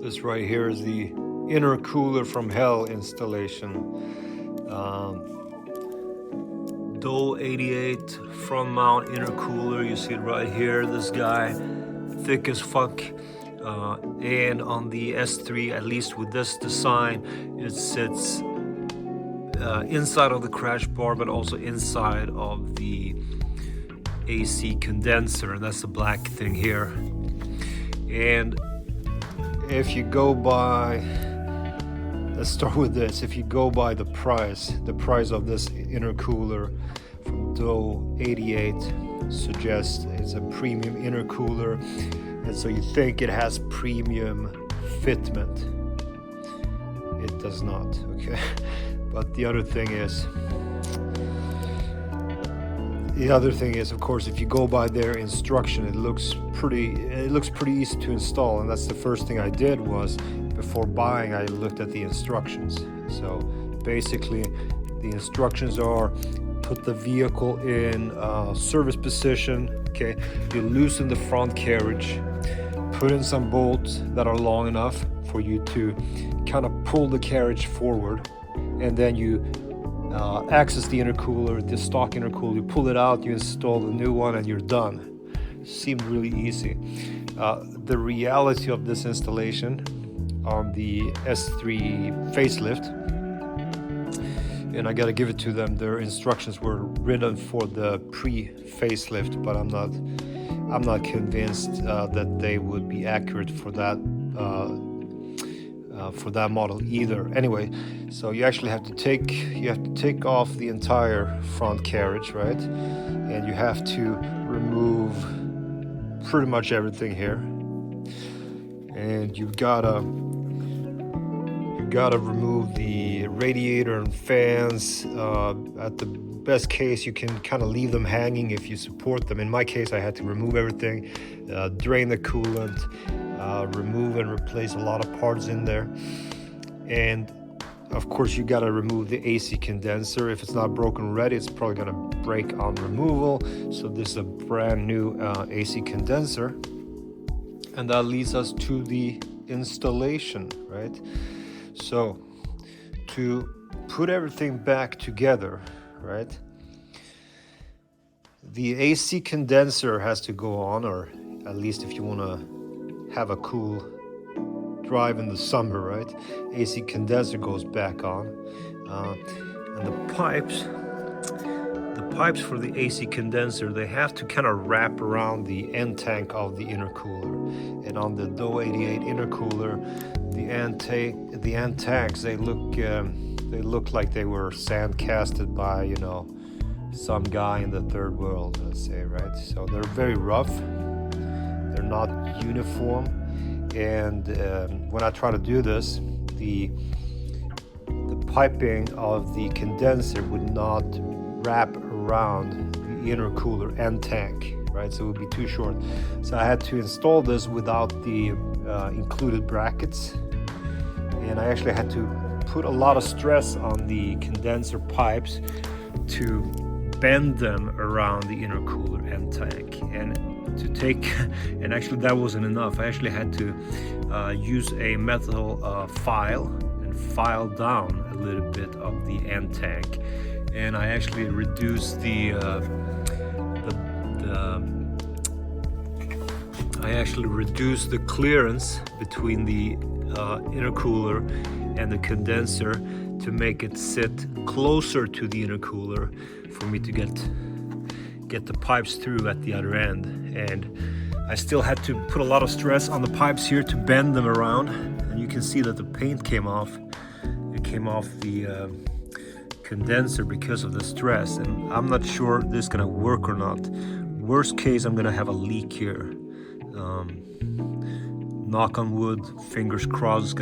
This right here is the intercooler from hell installation. Dole 88 front mount intercooler. You see it right here. This guy, thick as fuck. And on the S3, at least with this design, it sits inside of the crash bar, but also inside of the AC condenser, and that's the black thing here. And if you go by, let's start with this. If you go by the price of this intercooler from Dole 88 suggests it's a premium intercooler, and so you think it has premium fitment. It does not, okay? But the other thing is, of course, if you go by their instruction, it looks pretty easy to install, and that's the first thing I did. Was before buying, I looked at the instructions. So basically, the instructions are: put the vehicle in service position. Okay, you loosen the front carriage, put in some bolts that are long enough for you to kind of pull the carriage forward, and then you access the intercooler, the stock intercooler, you pull it out, you install the new one, and you're done. Seemed really easy. The reality of this installation on the S3 facelift, and I gotta give it to them, their instructions were written for the pre-facelift, but I'm not convinced that they would be accurate for that model either. Anyway, so you actually have to take off the entire front carriage, right? And you have to remove pretty much everything here, and you gotta remove the radiator and fans. At the best case, you can kind of leave them hanging if you support them. In my case, I had to remove everything, drain the coolant, remove and replace a lot of parts in there, and of course you got to remove the AC condenser. If it's not broken already, it's probably going to break on removal. So this is a brand new AC condenser, and that leads us to the installation, right? So to put everything back together, right, the AC condenser has to go on, or at least if you want to have a cool drive in the summer, right? AC condenser goes back on, and the pipes for the AC condenser, they have to kind of wrap around the end tank of the intercooler. And on the Dole 88 intercooler, the end tanks, they look like they were sand casted by, you know, some guy in the third world, let's say, right? So they're very rough. They're not uniform, and when I try to do this, the piping of the condenser would not wrap around the intercooler end tank, right? So it would be too short. So I had to install this without the included brackets, and I actually had to put a lot of stress on the condenser pipes to bend them around the intercooler end tank, and actually that wasn't enough. I actually had to use a metal file and file down a little bit of the end tank, and I actually reduced the clearance between the intercooler and the condenser to make it sit closer to the intercooler for me to get the pipes through at the other end. And I still had to put a lot of stress on the pipes here to bend them around, and you can see that the paint came off. It came off the condenser because of the stress, and I'm not sure this is gonna work or not. Worst case, I'm gonna have a leak here. Knock on wood, fingers crossed it's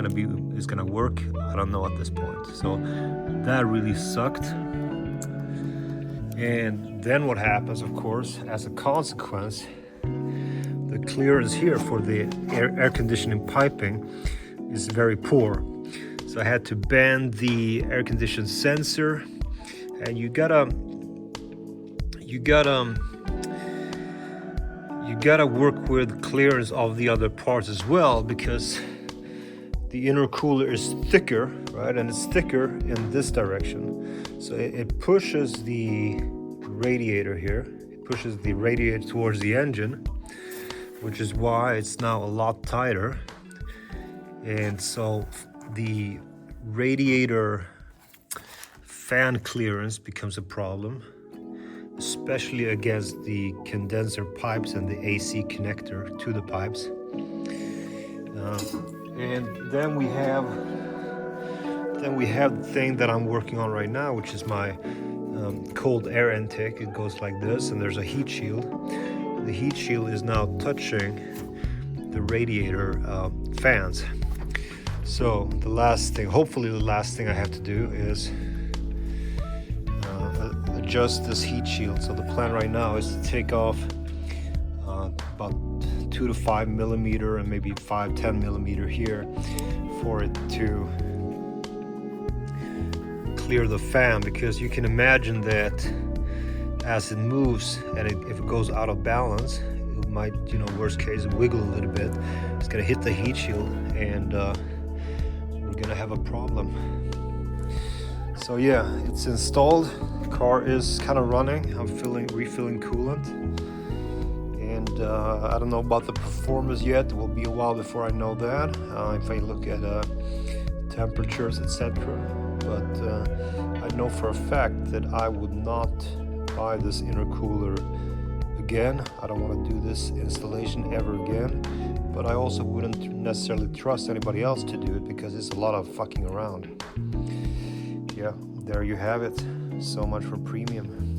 gonna work. I don't know at this point. So that really sucked. And then what happens, of course, as a consequence, the clearance here for the air conditioning piping is very poor. So I had to bend the air conditioning sensor, and you gotta work with clearance of the other parts as well, because the intercooler is thicker, right? And it's thicker in this direction. So it pushes the radiator here. It pushes the radiator towards the engine, which is why it's now a lot tighter. And so the radiator fan clearance becomes a problem, especially against the condenser pipes and the AC connector to the pipes. And then we have the thing that I'm working on right now, which is my cold air intake. It goes like this, and there's a heat shield. The heat shield is now touching the radiator fans. So the last thing, hopefully the last thing I have to do is adjust this heat shield. So the plan right now is to take off about 2 to 5 millimeter and maybe 5-10 millimeter here for it to clear the fan, because you can imagine that as it moves and if it goes out of balance, it might, worst case, wiggle a little bit. It's gonna hit the heat shield, and we're gonna have a problem. So yeah, it's installed. The car is kind of running. I'm refilling coolant, and I don't know about the performance yet. It will be a while before I know that. If I look at temperatures, etc. But I know for a fact that I would not buy this intercooler again. I don't want to do this installation ever again. But I also wouldn't necessarily trust anybody else to do it, because it's a lot of fucking around. Yeah, there you have it. So much for premium.